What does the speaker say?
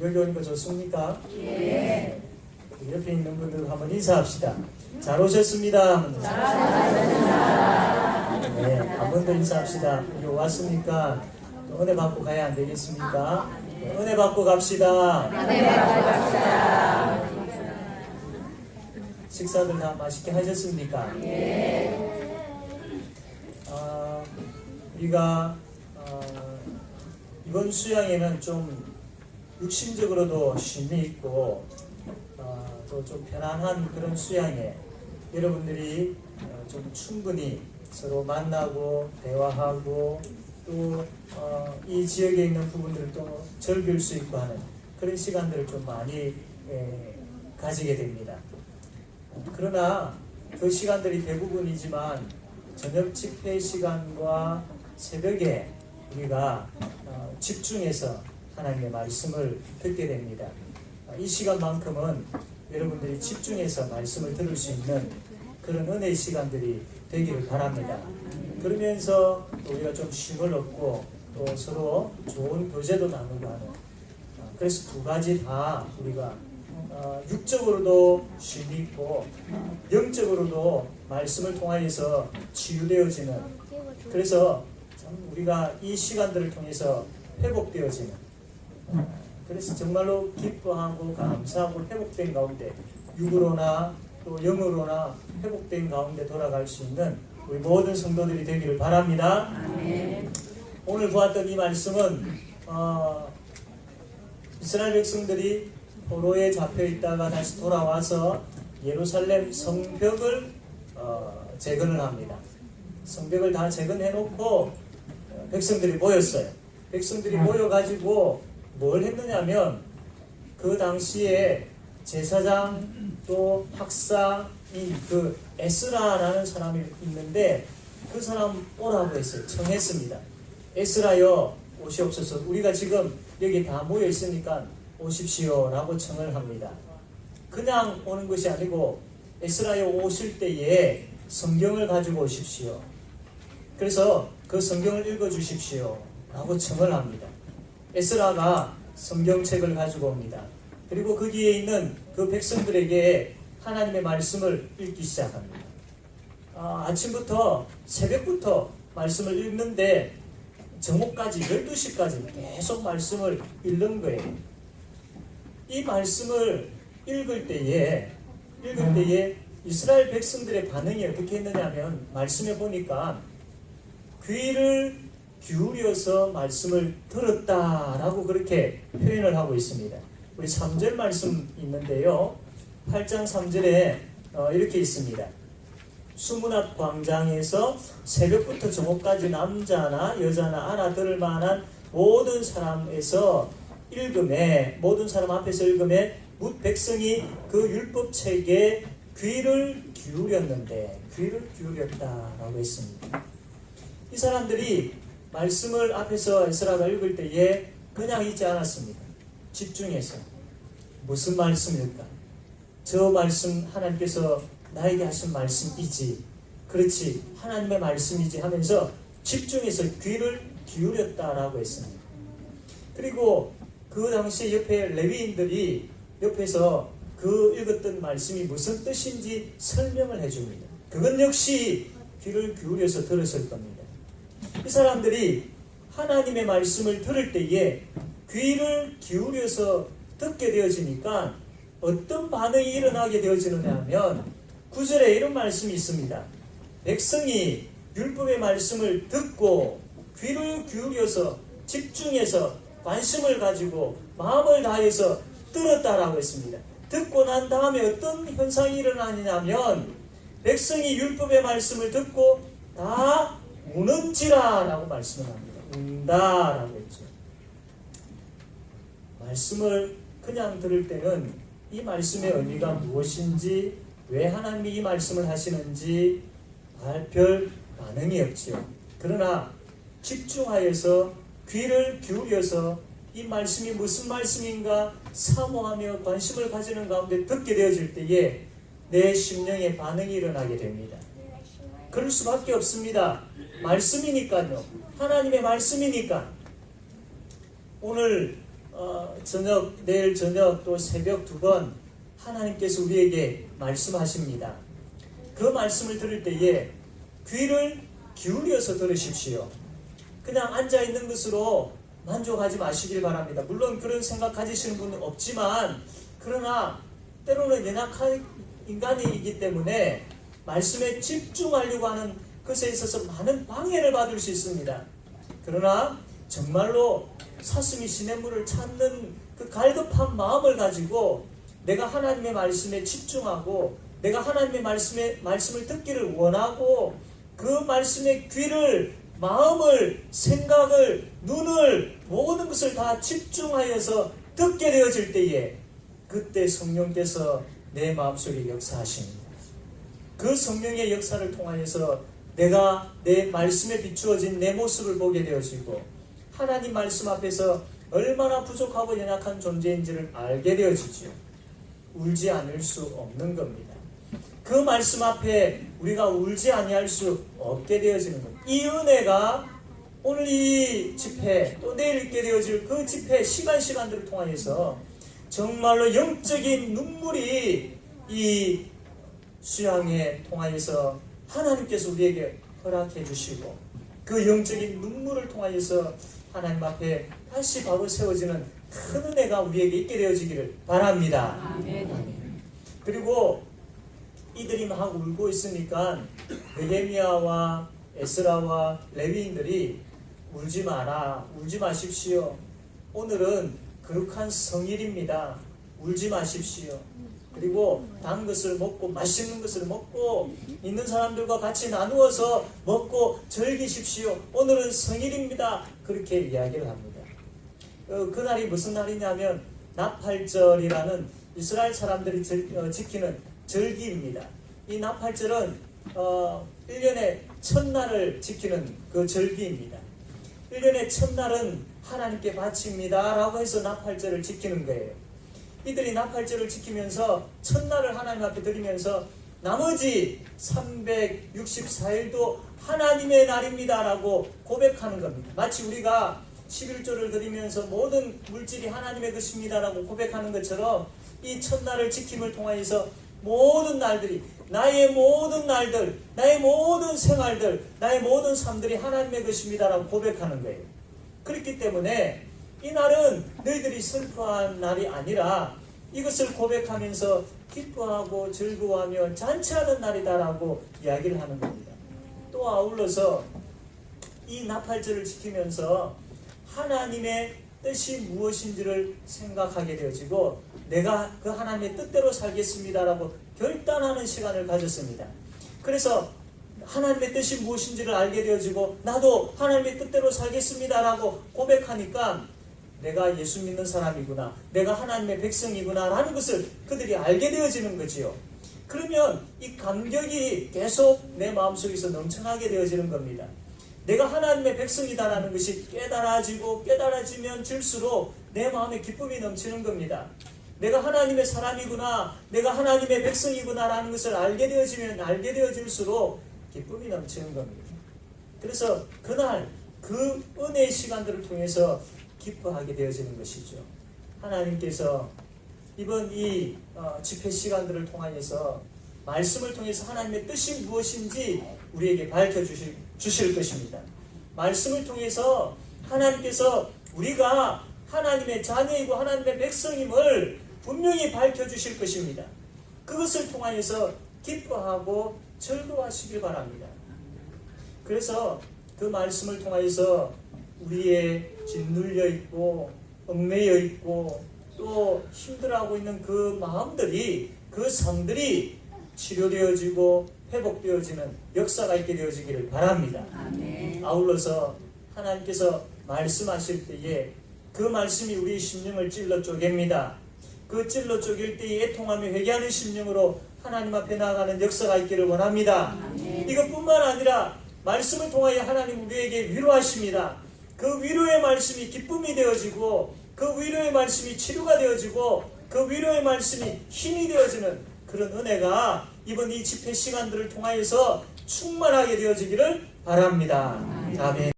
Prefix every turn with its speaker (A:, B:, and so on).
A: 여기 오니까 좋습니까? 네. 옆에 있는 분들 한번 인사합시다. 잘 오셨습니다. 네, 한 번 더 인사합시다. 여기 왔으니까 또 은혜 받고 가야 안 되겠습니까? 네, 은혜 받고 갑시다. 식사들 다 맛있게 하셨습니까? 우리가 이번 수양에는 좀 육신적으로도 쉼이 있고 또 좀 편안한 그런 수양에 여러분들이 좀 충분히 서로 만나고 대화하고 또 이 지역에 있는 부분들을 또 즐길 수 있고 하는 그런 시간들을 좀 많이 가지게 됩니다. 그러나 그 시간들이 대부분이지만 저녁 집회 시간과 새벽에 우리가 집중해서 하나님의 말씀을 듣게 됩니다. 이 시간만큼은 여러분들이 집중해서 말씀을 들을 수 있는 그런 은혜의 시간들이 되기를 바랍니다. 그러면서 우리가 좀 쉼을 얻고 또 서로 좋은 교제도 나누고 하는 그래서 두 가지 다 우리가 육적으로도 쉼이 있고 영적으로도 말씀을 통하여서 치유되어지는 그래서 참 우리가 이 시간들을 통해서 회복되어지는 그래서 정말로 기뻐하고 감사하고 회복된 가운데 육으로나 또 영으로나 회복된 가운데 돌아갈 수 있는 우리 모든 성도들이 되기를 바랍니다. 오늘 보았던 이 말씀은 이스라엘 백성들이 포로에 잡혀 있다가 다시 돌아와서 예루살렘 성벽을 재건을 합니다. 성벽을 다 재건해 놓고 백성들이 모였어요. 백성들이 모여가지고 뭘 했느냐면 그 당시에 제사장 또 학사인 그 에스라라는 사람이 있는데 그 사람 오라고 했어요. 청했습니다. 에스라여 오시옵소서. 우리가 지금 여기 다 모여 있으니까 오십시오 라고 청을 합니다. 그냥 오는 것이 아니고 에스라여 오실 때에 성경을 가지고 오십시오. 그래서 그 성경을 읽어 주십시오 라고 청을 합니다. 에스라가 성경책을 가지고 옵니다. 그리고 거기에 있는 그 백성들에게 하나님의 말씀을 읽기 시작합니다. 아침부터 새벽부터 말씀을 읽는데 정오까지 12시까지 계속 말씀을 읽는 거예요. 이 말씀을 읽을 때에 이스라엘 백성들의 반응이 어떻게 했느냐면 말씀에 보니까 귀를 기울여서 말씀을 들었다라고 그렇게 표현을 하고 있습니다. 우리 3절 말씀 있는데요. 8장 3절에 이렇게 있습니다. 수문 앞 광장에서 새벽부터 정오까지 남자나 여자나 알아들을 만한 모든 사람에서 읽음에 모든 사람 앞에서 읽음에 뭇 백성이 그 율법책에 귀를 기울였다라고 했습니다. 이 사람들이 말씀을 앞에서 에스라가 읽을 때에 그냥 읽지 않았습니다. 집중해서 무슨 말씀일까? 저 말씀 하나님께서 나에게 하신 말씀이지 그렇지 하나님의 말씀이지 하면서 집중해서 귀를 기울였다라고 했습니다. 그리고 그 당시 옆에 레위인들이 옆에서 그 읽었던 말씀이 무슨 뜻인지 설명을 해줍니다. 그건 역시 귀를 기울여서 들었을 겁니다. 이 사람들이 하나님의 말씀을 들을 때에 귀를 기울여서 듣게 되어지니까 어떤 반응이 일어나게 되어지느냐 하면 9절에 이런 말씀이 있습니다. 백성이 율법의 말씀을 듣고 귀를 기울여서 집중해서 관심을 가지고 마음을 다해서 들었다라고 했습니다. 듣고 난 다음에 어떤 현상이 일어나냐면 백성이 율법의 말씀을 듣고 다 우는지라 라고 말씀을 합니다. 운다라고 했죠. 말씀을 그냥 들을 때는 이 말씀의 의미가 무엇인지 왜 하나님이 이 말씀을 하시는지 별 반응이 없지요. 그러나 집중하여서 귀를 기울여서 이 말씀이 무슨 말씀인가 사모하며 관심을 가지는 가운데 듣게 되어질 때에 내 심령에 반응이 일어나게 됩니다. 그럴 수밖에 없습니다. 말씀이니까요. 하나님의 말씀이니까. 오늘 내일 저녁 또 새벽 2번 하나님께서 우리에게 말씀하십니다. 그 말씀을 들을 때에 귀를 기울여서 들으십시오. 그냥 앉아있는 것으로 만족하지 마시길 바랍니다. 물론 그런 생각 가지시는 분은 없지만, 그러나 때로는 연약한 인간이기 때문에 말씀에 집중하려고 하는 것에 있어서 많은 방해를 받을 수 있습니다. 그러나 정말로 사슴이 시냇물을 찾는 그 갈급한 마음을 가지고 내가 하나님의 말씀에 집중하고 내가 하나님의 말씀을 듣기를 원하고 그 말씀의 귀를, 마음을, 생각을, 눈을, 모든 것을 다 집중하여서 듣게 되어질 때에 그때 성령께서 내 마음속에 역사하십니다. 그 성령의 역사를 통하여서 내가 내 말씀에 비추어진 내 모습을 보게 되어지고 하나님 말씀 앞에서 얼마나 부족하고 연약한 존재인지를 알게 되어지죠. 울지 않을 수 없는 겁니다. 그 말씀 앞에 우리가 울지 아니할 수 없게 되어지는 겁니다. 이 은혜가 오늘 이 집회 또 내일 있게 되어질 그 집회 시간들을 통하여서 정말로 영적인 눈물이 이 수양에 통하여서 하나님께서 우리에게 허락해 주시고 그 영적인 눈물을 통하여서 하나님 앞에 다시 바로 세워지는 큰 은혜가 우리에게 있게 되어지기를 바랍니다. 아멘. 그리고 이들이 막 울고 있으니까 느헤미야와 에스라와 레위인들이 울지 마라, 울지 마십시오. 오늘은 거룩한 성일입니다. 울지 마십시오. 그리고 단 것을 먹고 맛있는 것을 먹고 있는 사람들과 같이 나누어서 먹고 즐기십시오. 오늘은 성일입니다. 그렇게 이야기를 합니다. 그날이 무슨 날이냐면 나팔절이라는 이스라엘 사람들이 지키는 절기입니다. 이 나팔절은 1년에 첫날을 지키는 그 절기입니다. 1년에 첫날은 하나님께 바칩니다 라고 해서 나팔절을 지키는 거예요. 이들이 나팔절을 지키면서 첫날을 하나님 앞에 드리면서 나머지 364일도 하나님의 날입니다 라고 고백하는 겁니다. 마치 우리가 11조를 드리면서 모든 물질이 하나님의 것입니다 라고 고백하는 것처럼 이 첫날을 지킴을 통하여서 모든 날들이, 나의 모든 날들, 나의 모든 생활들, 나의 모든 삶들이 하나님의 것입니다 라고 고백하는 거예요. 그렇기 때문에 이 날은 너희들이 슬퍼한 날이 아니라 이것을 고백하면서 기뻐하고 즐거워하며 잔치하는 날이다라고 이야기를 하는 겁니다. 또 아울러서 이 나팔절을 지키면서 하나님의 뜻이 무엇인지를 생각하게 되어지고 내가 그 하나님의 뜻대로 살겠습니다라고 결단하는 시간을 가졌습니다. 그래서 하나님의 뜻이 무엇인지를 알게 되어지고 나도 하나님의 뜻대로 살겠습니다라고 고백하니까 내가 예수 믿는 사람이구나, 내가 하나님의 백성이구나 라는 것을 그들이 알게 되어지는 거지요. 그러면 이 감격이 계속 내 마음속에서 넘쳐나게 되어지는 겁니다. 내가 하나님의 백성이다라는 것이 깨달아지면 질수록 내 마음에 기쁨이 넘치는 겁니다. 내가 하나님의 사람이구나, 내가 하나님의 백성이구나 라는 것을 알게 되어질수록 기쁨이 넘치는 겁니다. 그래서 그날 그 은혜의 시간들을 통해서 기뻐하게 되어지는 것이죠. 하나님께서 이번 이 집회 시간들을 통하여서 말씀을 통해서 하나님의 뜻이 무엇인지 우리에게 밝혀주실 것입니다. 말씀을 통해서 하나님께서 우리가 하나님의 자녀이고 하나님의 백성임을 분명히 밝혀주실 것입니다. 그것을 통하여서 기뻐하고 즐거워하시길 바랍니다. 그래서 그 말씀을 통하여서 우리의 짓눌려 있고 얽매여 있고 또 힘들어하고 있는 그 마음들이, 그 삶들이 치료되어지고 회복되어지는 역사가 있게 되어지기를 바랍니다. 아멘. 아울러서 하나님께서 말씀하실 때에 그 말씀이 우리의 심령을 찔러 쪼갭니다. 그 찔러 쪼갤 때에 애통하며 회개하는 심령으로 하나님 앞에 나아가는 역사가 있기를 원합니다. 아멘. 이것뿐만 아니라 말씀을 통하여 하나님 우리에게 위로하십니다. 그 위로의 말씀이 기쁨이 되어지고 그 위로의 말씀이 치료가 되어지고 그 위로의 말씀이 힘이 되어지는 그런 은혜가 이번 이 집회 시간들을 통하여서 충만하게 되어지기를 바랍니다. 아멘.